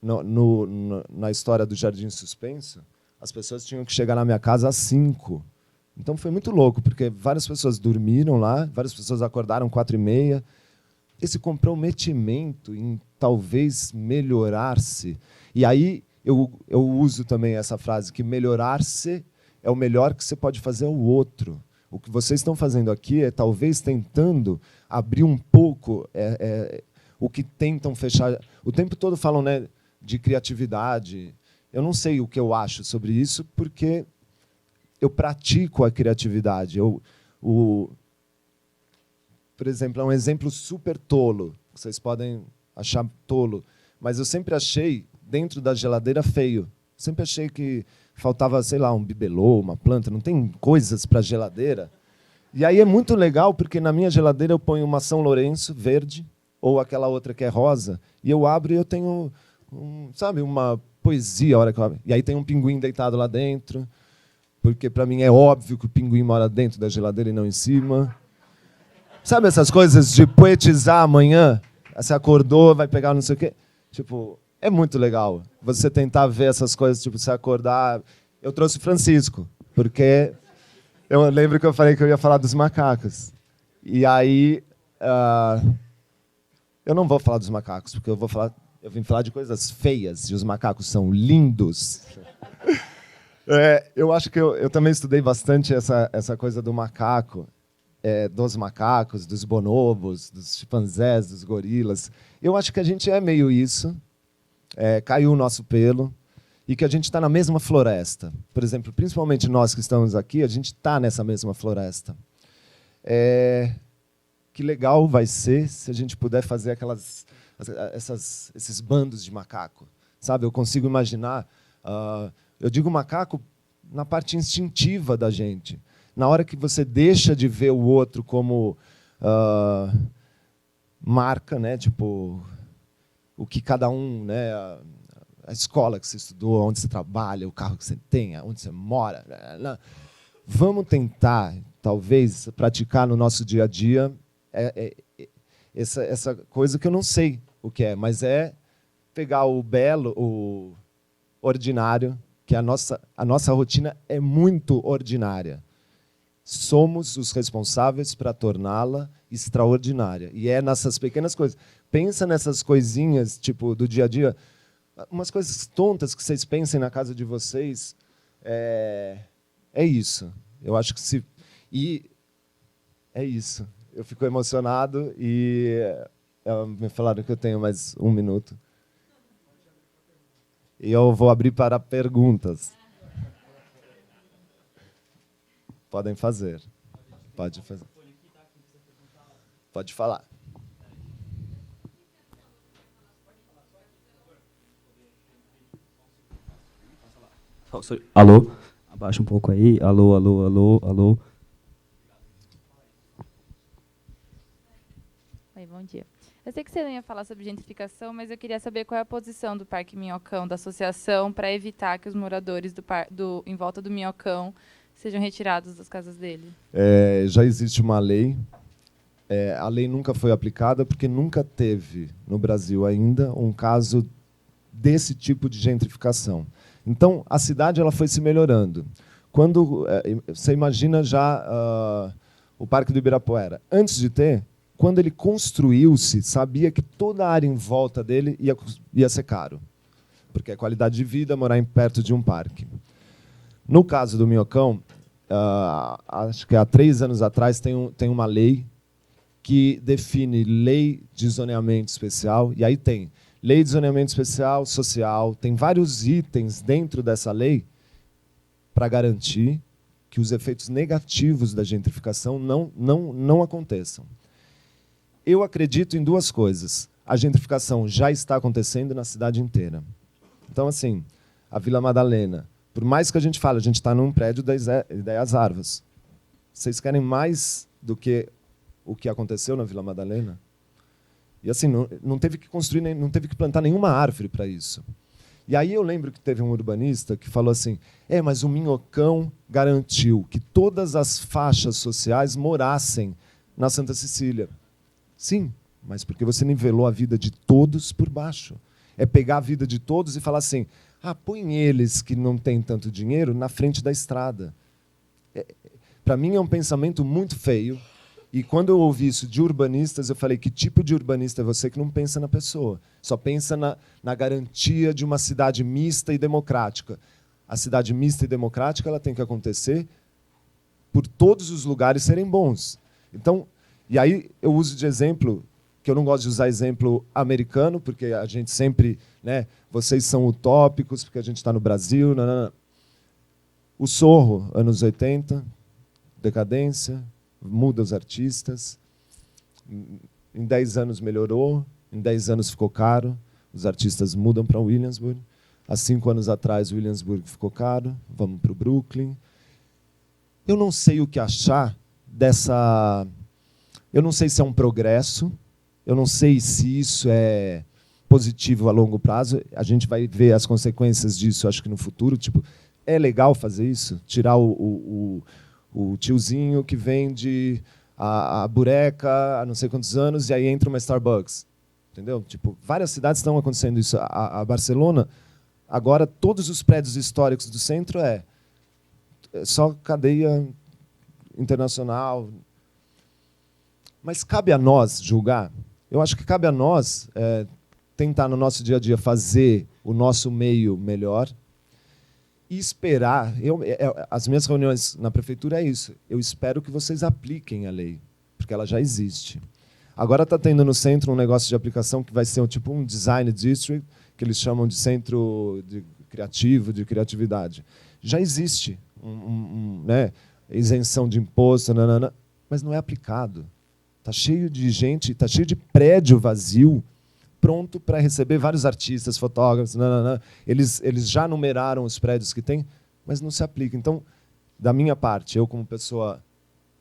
Na história do Jardim Suspenso, as pessoas tinham que chegar na minha casa às 5h. Então foi muito louco, porque várias pessoas dormiram lá, várias pessoas acordaram 4h30. Esse comprometimento em talvez melhorar-se. E aí eu uso também essa frase, que melhorar-se é o melhor que você pode fazer ao outro. O que vocês estão fazendo aqui é talvez tentando abrir um pouco o que tentam fechar. O tempo todo falam, né, de criatividade. Eu não sei o que eu acho sobre isso, porque eu pratico a criatividade. Por exemplo, é um exemplo super tolo, vocês podem achar tolo, mas eu sempre achei, dentro da geladeira, feio. Sempre achei que faltava, sei lá, um bibelô, uma planta, não tem coisas para geladeira. E aí é muito legal, porque na minha geladeira eu ponho uma São Lourenço verde, ou aquela outra que é rosa, e eu abro e eu tenho, sabe, uma poesia a hora que eu abro. E aí tem um pinguim deitado lá dentro, porque para mim é óbvio que o pinguim mora dentro da geladeira e não em cima. Sabe essas coisas de poetizar amanhã? Você acordou, vai pegar não sei o quê. Tipo, é muito legal você tentar ver essas coisas, tipo, você acordar. Eu trouxe o Francisco, porque eu lembro que eu falei que eu ia falar dos macacos. E aí, eu não vou falar dos macacos, porque eu vim falar de coisas feias, e os macacos são lindos. Eu acho que eu também estudei bastante essa coisa do macaco, dos macacos, dos bonobos, dos chimpanzés, dos gorilas. Eu acho que a gente é meio isso, caiu o nosso pelo, e que a gente está na mesma floresta. Por exemplo, principalmente nós que estamos aqui, a gente está nessa mesma floresta. Que legal vai ser se a gente puder fazer esses bandos de macaco. Sabe? Eu consigo imaginar... eu digo macaco na parte instintiva da gente. Na hora que você deixa de ver o outro como marca, né? Tipo, o que cada um... Né? A escola que você estudou, onde você trabalha, o carro que você tem, onde você mora. Vamos tentar, talvez, praticar no nosso dia a dia essa coisa que eu não sei o que é, mas é pegar o belo, o ordinário, que a nossa rotina é muito ordinária. Somos os responsáveis para torná-la extraordinária. E é nessas pequenas coisas. Pensa nessas coisinhas tipo do dia a dia, umas coisas tontas que vocês pensem na casa de vocês. É isso. Eu acho que se... E é isso. Eu fico emocionado e me falaram que eu tenho mais 1 minuto. E eu vou abrir para perguntas. Podem fazer. Pode fazer. Pode falar. Alô? Abaixa um pouco aí. Alô, alô, alô, alô. Oi, bom dia. Eu sei que você não ia falar sobre gentrificação, mas eu queria saber qual é a posição do Parque Minhocão, da associação, para evitar que os moradores em volta do Minhocão sejam retirados das casas dele. Já existe uma lei. A lei nunca foi aplicada porque nunca teve no Brasil ainda um caso desse tipo de gentrificação. Então, a cidade ela foi se melhorando. Quando você imagina já o Parque do Ibirapuera, antes de ter, quando ele construiu-se, sabia que toda a área em volta dele ia ser caro, porque é qualidade de vida morar perto de um parque. No caso do Minhocão, acho que há 3 anos atrás tem uma lei que define lei de zoneamento especial, e aí tem lei de zoneamento especial, social, tem vários itens dentro dessa lei para garantir que os efeitos negativos da gentrificação não aconteçam. Eu acredito em 2 coisas. A gentrificação já está acontecendo na cidade inteira. Então, assim, a Vila Madalena, por mais que a gente fale, a gente está num prédio da Ideias Arvas. Vocês querem mais do que o que aconteceu na Vila Madalena? E assim, não teve que construir, não teve que plantar nenhuma árvore para isso. E aí eu lembro que teve um urbanista que falou assim, mas o Minhocão garantiu que todas as faixas sociais morassem na Santa Cecília. Sim, mas porque você nivelou a vida de todos por baixo. É pegar a vida de todos e falar assim, põe eles que não têm tanto dinheiro na frente da estrada. Para mim é um pensamento muito feio. E quando eu ouvi isso de urbanistas, eu falei, que tipo de urbanista é você que não pensa na pessoa? Só pensa na garantia de uma cidade mista e democrática. A cidade mista e democrática ela tem que acontecer por todos os lugares serem bons. Então, e aí eu uso de exemplo, que eu não gosto de usar exemplo americano, porque a gente sempre, né, vocês são utópicos, porque a gente está no Brasil. Não. O Sorro, anos 80, decadência, muda os artistas. Em 10 anos melhorou, em 10 anos ficou caro, os artistas mudam para Williamsburg. Há 5 anos atrás, Williamsburg ficou caro, vamos para o Brooklyn. Eu não sei o que achar dessa... Eu não sei se é um progresso, eu não sei se isso é positivo a longo prazo. A gente vai ver as consequências disso, acho que no futuro. Tipo, é legal fazer isso? Tirar o tiozinho que vende a bureca há não sei quantos anos e aí entra uma Starbucks. Entendeu? Tipo, várias cidades estão acontecendo isso. A Barcelona, agora, todos os prédios históricos do centro é só cadeia internacional. Mas cabe a nós julgar? Eu acho que cabe a nós tentar, no nosso dia a dia, fazer o nosso meio melhor E esperar, as minhas reuniões na prefeitura é isso. Eu espero que vocês apliquem a lei, porque ela já existe. Agora está tendo no centro um negócio de aplicação que vai ser tipo um design district, que eles chamam de centro criativo, de criatividade. Já existe né, isenção de imposto, nanana, mas não é aplicado. Está cheio de gente, está cheio de prédio vazio, pronto para receber vários artistas, fotógrafos, nanana. Eles já numeraram os prédios que tem, mas não se aplica. Então, da minha parte, eu como pessoa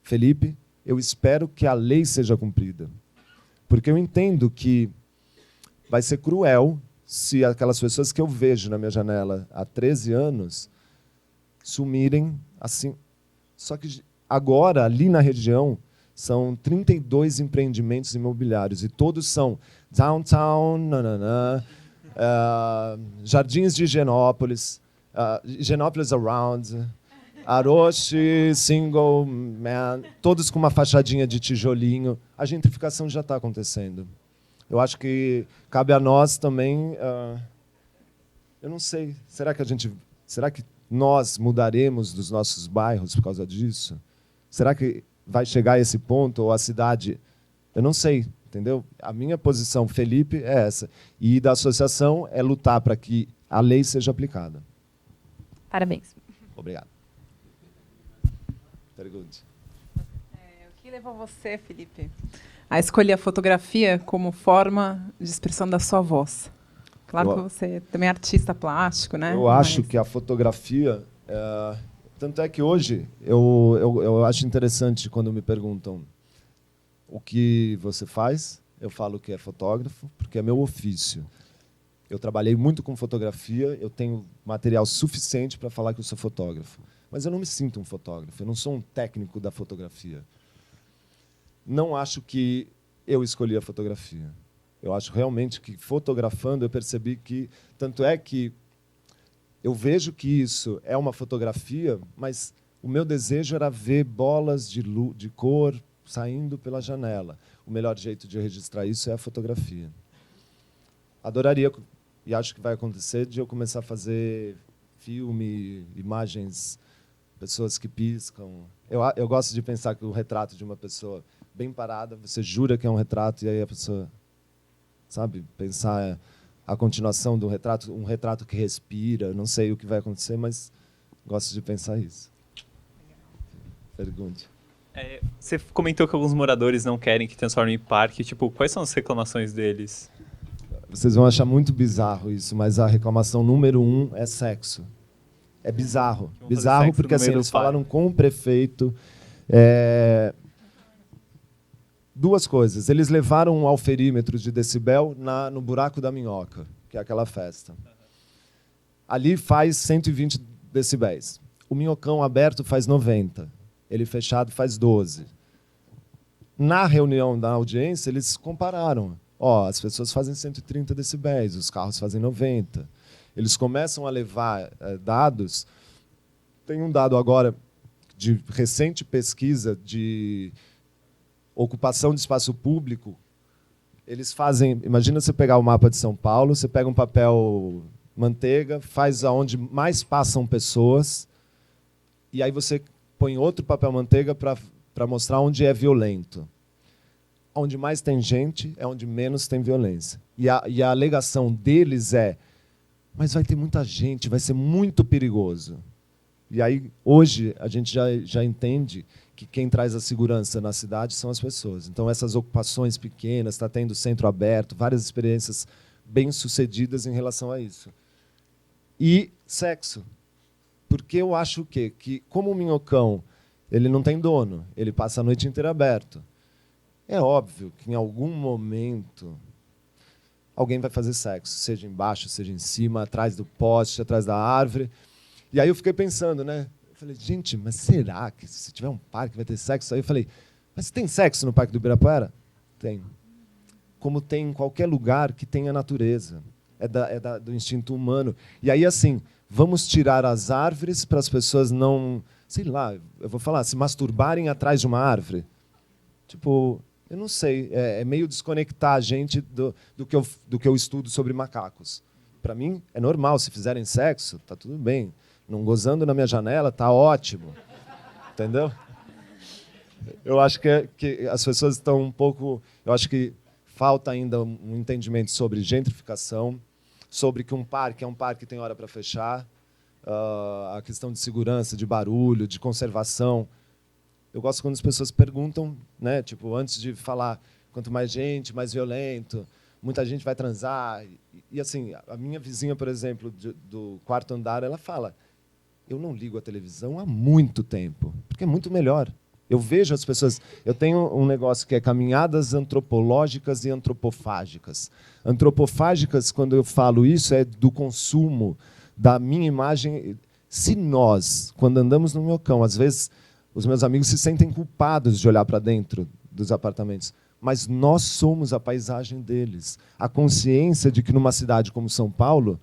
Felipe, eu espero que a lei seja cumprida. Porque eu entendo que vai ser cruel se aquelas pessoas que eu vejo na minha janela há 13 anos sumirem assim. Só que agora, ali na região, são 32 empreendimentos imobiliários, e todos são downtown, Jardins de Higienópolis, Higienópolis Around, Aroche, Single Man, todos com uma fachadinha de tijolinho. A gentrificação já está acontecendo. Eu acho que cabe a nós também. Eu não sei. Será que nós mudaremos dos nossos bairros por causa disso? Será que vai chegar a esse ponto, ou a cidade? Eu não sei, entendeu? A minha posição, Felipe, é essa. E da associação é lutar para que a lei seja aplicada. Parabéns. Obrigado. Pergunte. O que levou você, Felipe, a escolher a fotografia como forma de expressão da sua voz? Claro que você também é artista plástico, né? Eu acho que a fotografia... tanto é que hoje eu acho interessante quando me perguntam o que você faz. Eu falo que é fotógrafo, porque é meu ofício. Eu trabalhei muito com fotografia, eu tenho material suficiente para falar que eu sou fotógrafo. Mas eu não me sinto um fotógrafo, eu não sou um técnico da fotografia. Não acho que eu escolhi a fotografia. Eu acho realmente que, fotografando, eu percebi que... Tanto é que eu vejo que isso é uma fotografia, mas o meu desejo era ver bolas de cor saindo pela janela. O melhor jeito de registrar isso é a fotografia. Adoraria, e acho que vai acontecer, de eu começar a fazer filme, imagens, pessoas que piscam. Eu gosto de pensar que o retrato de uma pessoa bem parada, você jura que é um retrato, e aí a pessoa, sabe, pensar a continuação do retrato, um retrato que respira. Não sei o que vai acontecer, mas gosto de pensar isso. Pergunte. Você comentou que alguns moradores não querem que transforme em parque. Tipo, quais são as reclamações deles? Vocês vão achar muito bizarro isso, mas a reclamação número 1 é sexo. É bizarro. Bizarro porque assim, eles falaram com o prefeito. Duas coisas. Eles levaram um alferímetro de decibel no Buraco da Minhoca, que é aquela festa. Ali faz 120 decibéis. O Minhocão aberto faz 90. Ele fechado faz 12. Na reunião da audiência, eles compararam. As pessoas fazem 130 decibéis, os carros fazem 90. Eles começam a levar dados. Tem um dado agora de recente pesquisa de ocupação de espaço público. Eles fazem... Imagina você pegar o mapa de São Paulo, você pega um papel manteiga, faz aonde mais passam pessoas, e aí você põe outro papel manteiga para mostrar onde é violento. Onde mais tem gente é onde menos tem violência. E a alegação deles é: mas vai ter muita gente, vai ser muito perigoso. E aí, hoje, a gente já entende que quem traz a segurança na cidade são as pessoas. Então, essas ocupações pequenas, está tendo centro aberto, várias experiências bem-sucedidas em relação a isso. E sexo. Porque eu acho que como o Minhocão ele não tem dono, ele passa a noite inteira aberto, é óbvio que, em algum momento, alguém vai fazer sexo, seja embaixo, seja em cima, atrás do poste, atrás da árvore. E aí eu fiquei pensando, né? Eu falei, gente, mas será que se tiver um parque vai ter sexo? Aí eu falei, mas tem sexo no Parque do Ibirapuera? Tem. Como tem em qualquer lugar que tenha natureza. Do instinto humano. E aí, assim, vamos tirar as árvores para as pessoas não, sei lá, eu vou falar, se masturbarem atrás de uma árvore? Tipo, eu não sei, é meio desconectar a gente do que eu estudo sobre macacos. Para mim, é normal, se fizerem sexo, tá tudo bem. não gozando na minha janela, tá ótimo. Entendeu? Eu acho que as pessoas estão um pouco... Eu acho que falta ainda um entendimento sobre gentrificação, sobre que um parque é um parque que tem hora para fechar, a questão de segurança, de barulho, de conservação. Eu gosto quando as pessoas perguntam, né, tipo, antes de falar, quanto mais gente, mais violento, muita gente vai transar. E assim, a minha vizinha, por exemplo, do quarto andar, ela fala, eu não ligo a televisão há muito tempo, porque é muito melhor. Eu vejo as pessoas... Eu tenho um negócio que é caminhadas antropológicas e antropofágicas. Antropofágicas, quando eu falo isso, é do consumo, da minha imagem. Se nós, quando andamos no Minhocão, às vezes os meus amigos se sentem culpados de olhar para dentro dos apartamentos, mas nós somos a paisagem deles. A consciência de que numa cidade como São Paulo,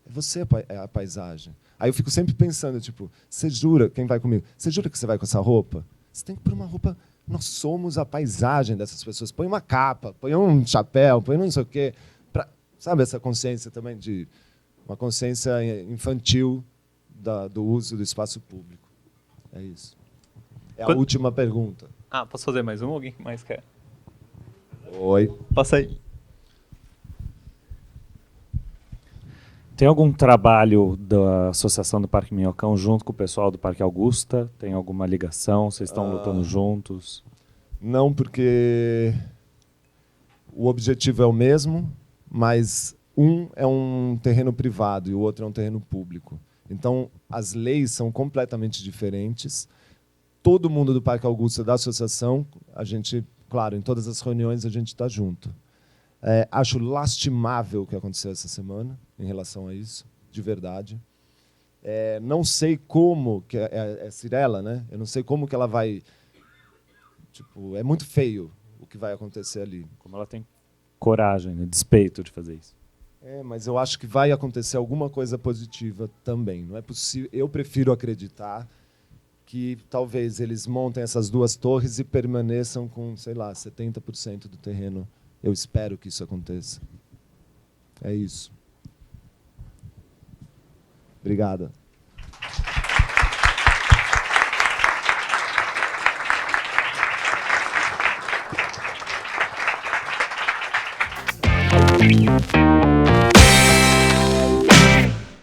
você é a paisagem. Aí eu fico sempre pensando, tipo, você jura, quem vai comigo, você jura que você vai com essa roupa? Você tem que pôr uma roupa... Nós somos a paisagem dessas pessoas. Põe uma capa, põe um chapéu, põe não sei o quê. Sabe essa consciência também de... Uma consciência infantil do uso do espaço público. É isso. É a última pergunta. Ah, posso fazer mais uma? Alguém mais quer? Oi. Passa aí. Tem algum trabalho da Associação do Parque Minhocão junto com o pessoal do Parque Augusta? Tem alguma ligação? Vocês estão lutando juntos? Não, porque o objetivo é o mesmo, mas um é um terreno privado e o outro é um terreno público. Então, as leis são completamente diferentes. Todo mundo do Parque Augusta, da associação, a gente, claro, em todas as reuniões a gente está junto. Acho lastimável o que aconteceu essa semana em relação a isso, de verdade. Não sei como, que é Cirela, né? Eu não sei como que ela vai... Tipo, é muito feio o que vai acontecer ali. Como ela tem coragem, né? Despeito de fazer isso. Mas eu acho que vai acontecer alguma coisa positiva também. Não é possível. Eu prefiro acreditar que talvez eles montem essas duas torres e permaneçam com, sei lá, 70% do terreno. Eu espero que isso aconteça. É isso. Obrigada.